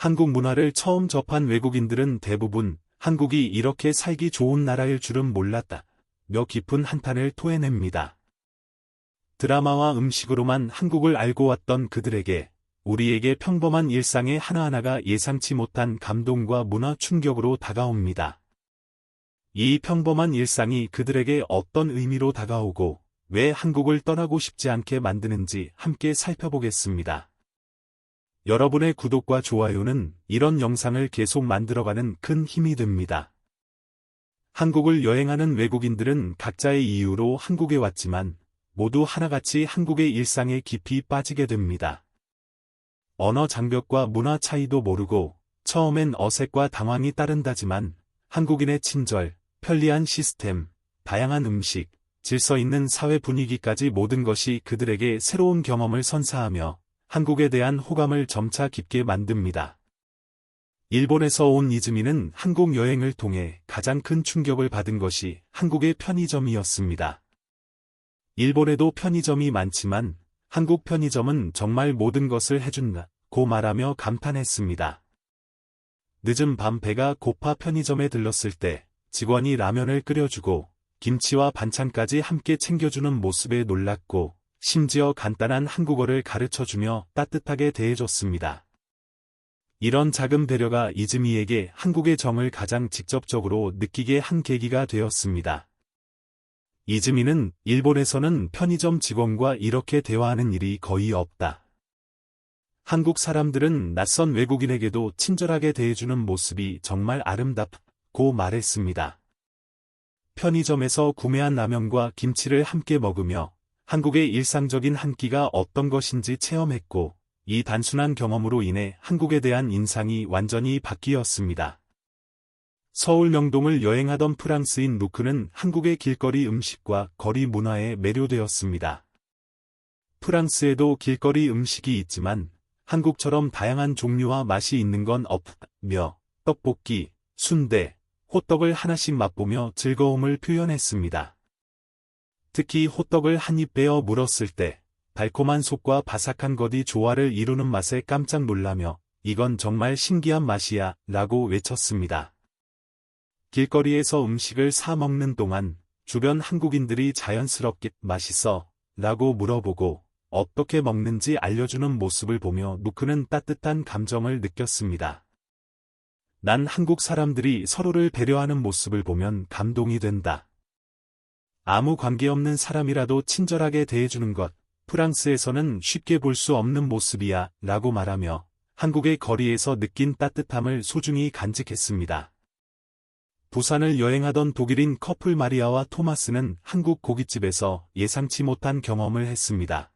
한국 문화를 처음 접한 외국인들은 대부분 한국이 이렇게 살기 좋은 나라일 줄은 몰랐다 며 깊은 한탄을 토해냅니다. 드라마와 음식으로만 한국을 알고 왔던 그들에게 우리에게 평범한 일상의 하나하나가 예상치 못한 감동과 문화 충격으로 다가옵니다. 이 평범한 일상이 그들에게 어떤 의미로 다가오고 왜 한국을 떠나고 싶지 않게 만드는지 함께 살펴보겠습니다. 여러분의 구독과 좋아요는 이런 영상을 계속 만들어가는 큰 힘이 됩니다. 한국을 여행하는 외국인들은 각자의 이유로 한국에 왔지만 모두 하나같이 한국의 일상에 깊이 빠지게 됩니다. 언어 장벽과 문화 차이도 모르고 처음엔 어색과 당황이 따른다지만 한국인의 친절, 편리한 시스템, 다양한 음식, 질서 있는 사회 분위기까지 모든 것이 그들에게 새로운 경험을 선사하며 한국에 대한 호감을 점차 깊게 만듭니다. 일본에서 온 이즈미는 한국 여행을 통해 가장 큰 충격을 받은 것이 한국의 편의점이었습니다. 일본에도 편의점이 많지만 한국 편의점은 정말 모든 것을 해준다고 말하며 감탄했습니다. 늦은 밤 배가 고파 편의점에 들렀을 때 직원이 라면을 끓여주고 김치와 반찬까지 함께 챙겨주는 모습에 놀랐고 심지어 간단한 한국어를 가르쳐주며 따뜻하게 대해줬습니다. 이런 작은 배려가 이즈미에게 한국의 정을 가장 직접적으로 느끼게 한 계기가 되었습니다. 이즈미는 일본에서는 편의점 직원과 이렇게 대화하는 일이 거의 없다. 한국 사람들은 낯선 외국인에게도 친절하게 대해주는 모습이 정말 아름답고 말했습니다. 편의점에서 구매한 라면과 김치를 함께 먹으며 한국의 일상적인 한 끼가 어떤 것인지 체험했고 이 단순한 경험으로 인해 한국에 대한 인상이 완전히 바뀌었습니다. 서울 명동을 여행하던 프랑스인 루크는 한국의 길거리 음식과 거리 문화에 매료되었습니다. 프랑스에도 길거리 음식이 있지만 한국처럼 다양한 종류와 맛이 있는 건 없다며 떡볶이, 순대, 호떡을 하나씩 맛보며 즐거움을 표현했습니다. 특히 호떡을 한 입 베어 물었을 때 달콤한 속과 바삭한 겉이 조화를 이루는 맛에 깜짝 놀라며 이건 정말 신기한 맛이야 라고 외쳤습니다. 길거리에서 음식을 사 먹는 동안 주변 한국인들이 자연스럽게 맛있어 라고 물어보고 어떻게 먹는지 알려주는 모습을 보며 루크는 따뜻한 감정을 느꼈습니다. 난 한국 사람들이 서로를 배려하는 모습을 보면 감동이 된다. 아무 관계없는 사람이라도 친절하게 대해주는 것, 프랑스에서는 쉽게 볼 수 없는 모습이야 라고 말하며 한국의 거리에서 느낀 따뜻함을 소중히 간직했습니다. 부산을 여행하던 독일인 커플 마리아와 토마스는 한국 고깃집에서 예상치 못한 경험을 했습니다.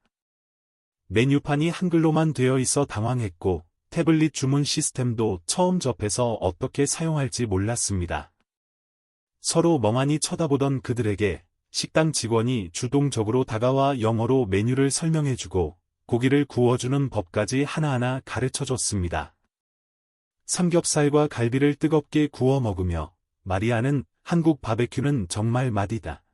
메뉴판이 한글로만 되어 있어 당황했고 태블릿 주문 시스템도 처음 접해서 어떻게 사용할지 몰랐습니다. 서로 멍하니 쳐다보던 그들에게 식당 직원이 주동적으로 다가와 영어로 메뉴를 설명해주고 고기를 구워주는 법까지 하나하나 가르쳐줬습니다. 삼겹살과 갈비를 뜨겁게 구워 먹으며 마리아는 한국 바베큐는 정말 맛이다.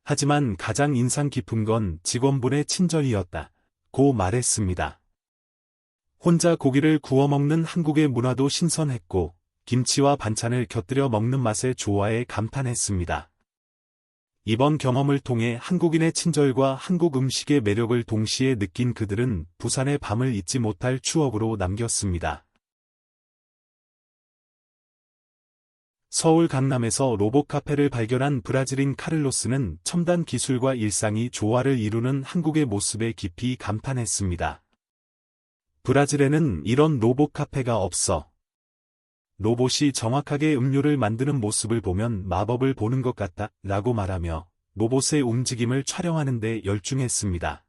하지만 가장 인상 깊은 건 직원분의 친절이었다고 말했습니다. 혼자 고기를 구워 먹는 한국의 문화도 신선했고 김치와 반찬을 곁들여 먹는 맛에 좋아해 감탄했습니다. 이번 경험을 통해 한국인의 친절과 한국 음식의 매력을 동시에 느낀 그들은 부산의 밤을 잊지 못할 추억으로 남겼습니다. 서울 강남에서 로봇 카페를 발견한 브라질인 카를로스는 첨단 기술과 일상이 조화를 이루는 한국의 모습에 깊이 감탄했습니다. 브라질에는 이런 로봇 카페가 없어. 로봇이 정확하게 음료를 만드는 모습을 보면 마법을 보는 것 같다 라고 말하며 로봇의 움직임을 촬영하는 데 열중했습니다.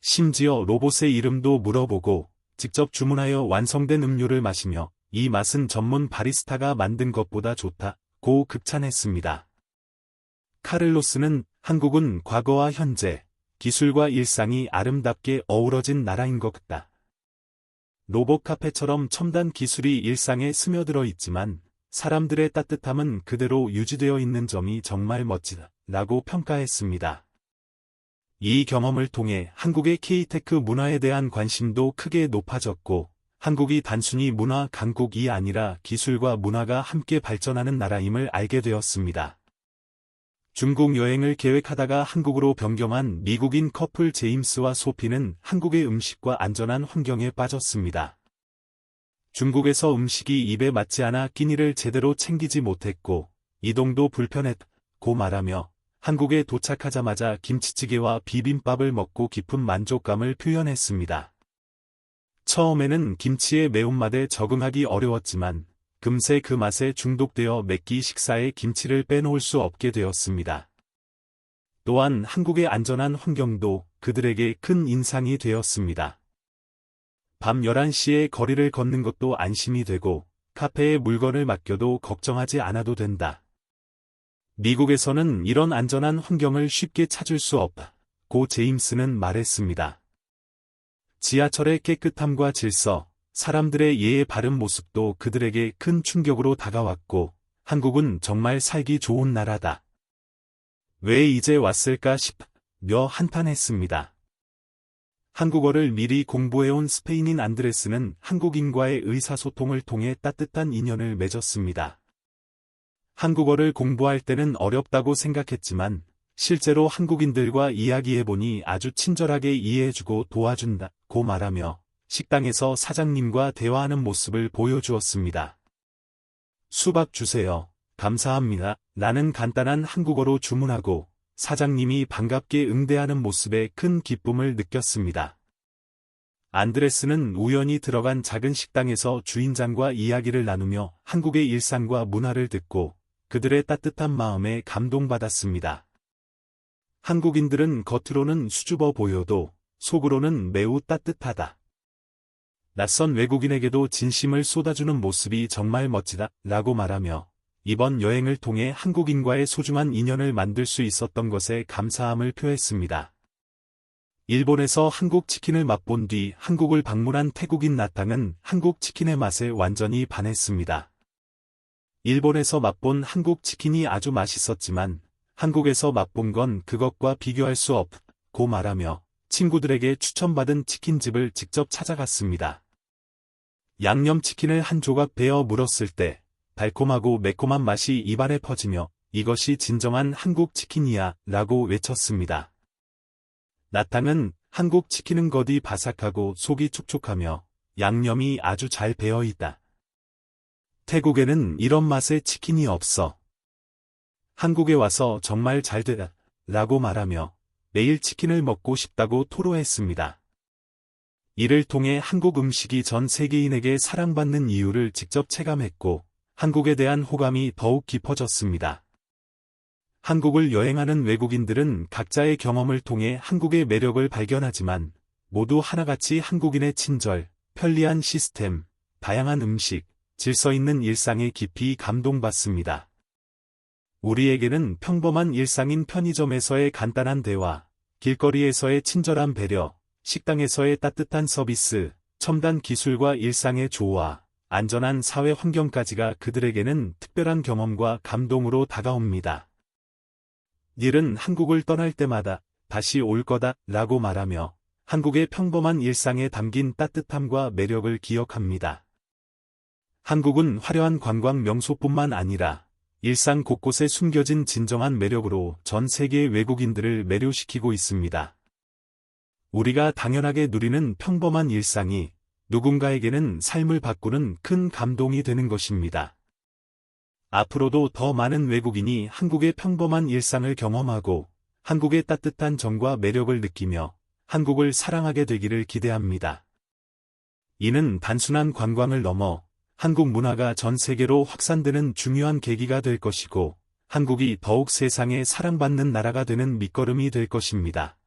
심지어 로봇의 이름도 물어보고 직접 주문하여 완성된 음료를 마시며 이 맛은 전문 바리스타가 만든 것보다 좋다고 극찬했습니다. 카를로스는 한국은 과거와 현재, 기술과 일상이 아름답게 어우러진 나라인 것 같다. 로봇 카페처럼 첨단 기술이 일상에 스며들어 있지만 사람들의 따뜻함은 그대로 유지되어 있는 점이 정말 멋지다 라고 평가했습니다. 이 경험을 통해 한국의 K-테크 문화에 대한 관심도 크게 높아졌고 한국이 단순히 문화 강국이 아니라 기술과 문화가 함께 발전하는 나라임을 알게 되었습니다. 중국 여행을 계획하다가 한국으로 변경한 미국인 커플 제임스와 소피는 한국의 음식과 안전한 환경에 빠졌습니다. 중국에서 음식이 입에 맞지 않아 끼니를 제대로 챙기지 못했고 이동도 불편했고 말하며 한국에 도착하자마자 김치찌개와 비빔밥을 먹고 깊은 만족감을 표현했습니다. 처음에는 김치의 매운맛에 적응하기 어려웠지만 금세 그 맛에 중독되어 매끼 식사에 김치를 빼놓을 수 없게 되었습니다. 또한 한국의 안전한 환경도 그들에게 큰 인상이 되었습니다. 밤 11시에 거리를 걷는 것도 안심이 되고 카페에 물건을 맡겨도 걱정하지 않아도 된다. 미국에서는 이런 안전한 환경을 쉽게 찾을 수 없다. 고 제임스는 말했습니다. 지하철의 깨끗함과 질서, 사람들의 예의 바른 모습도 그들에게 큰 충격으로 다가왔고 한국은 정말 살기 좋은 나라다. 왜 이제 왔을까 싶며 한탄했습니다. 한국어를 미리 공부해온 스페인인 안드레스는 한국인과의 의사소통을 통해 따뜻한 인연을 맺었습니다. 한국어를 공부할 때는 어렵다고 생각했지만 실제로 한국인들과 이야기해보니 아주 친절하게 이해해주고 도와준다고 말하며 식당에서 사장님과 대화하는 모습을 보여주었습니다. 수박 주세요. 감사합니다. 라는 간단한 한국어로 주문하고 사장님이 반갑게 응대하는 모습에 큰 기쁨을 느꼈습니다. 안드레스는 우연히 들어간 작은 식당에서 주인장과 이야기를 나누며 한국의 일상과 문화를 듣고 그들의 따뜻한 마음에 감동받았습니다. 한국인들은 겉으로는 수줍어 보여도 속으로는 매우 따뜻하다. 낯선 외국인에게도 진심을 쏟아주는 모습이 정말 멋지다 라고 말하며 이번 여행을 통해 한국인과의 소중한 인연을 만들 수 있었던 것에 감사함을 표했습니다. 일본에서 한국 치킨을 맛본 뒤 한국을 방문한 태국인 나탕은 한국 치킨의 맛에 완전히 반했습니다. 일본에서 맛본 한국 치킨이 아주 맛있었지만 한국에서 맛본 건 그것과 비교할 수 없고 말하며 친구들에게 추천받은 치킨집을 직접 찾아갔습니다. 양념치킨을 한 조각 베어 물었을 때 달콤하고 매콤한 맛이 입안에 퍼지며 이것이 진정한 한국 치킨이야 라고 외쳤습니다. 나탕은 한국 치킨은 겉이 바삭하고 속이 촉촉하며 양념이 아주 잘 배어 있다. 태국에는 이런 맛의 치킨이 없어. 한국에 와서 정말 잘 되다 라고 말하며 매일 치킨을 먹고 싶다고 토로했습니다. 이를 통해 한국 음식이 전 세계인에게 사랑받는 이유를 직접 체감했고 한국에 대한 호감이 더욱 깊어졌습니다. 한국을 여행하는 외국인들은 각자의 경험을 통해 한국의 매력을 발견하지만 모두 하나같이 한국인의 친절, 편리한 시스템, 다양한 음식, 질서 있는 일상에 깊이 감동받습니다. 우리에게는 평범한 일상인 편의점에서의 간단한 대화, 길거리에서의 친절한 배려, 식당에서의 따뜻한 서비스, 첨단 기술과 일상의 조화, 안전한 사회 환경까지가 그들에게는 특별한 경험과 감동으로 다가옵니다. 닐은 한국을 떠날 때마다 다시 올 거다 라고 말하며 한국의 평범한 일상에 담긴 따뜻함과 매력을 기억합니다. 한국은 화려한 관광 명소뿐만 아니라 일상 곳곳에 숨겨진 진정한 매력으로 전 세계 외국인들을 매료시키고 있습니다. 우리가 당연하게 누리는 평범한 일상이 누군가에게는 삶을 바꾸는 큰 감동이 되는 것입니다. 앞으로도 더 많은 외국인이 한국의 평범한 일상을 경험하고 한국의 따뜻한 정과 매력을 느끼며 한국을 사랑하게 되기를 기대합니다. 이는 단순한 관광을 넘어 한국 문화가 전 세계로 확산되는 중요한 계기가 될 것이고 한국이 더욱 세상에 사랑받는 나라가 되는 밑거름이 될 것입니다.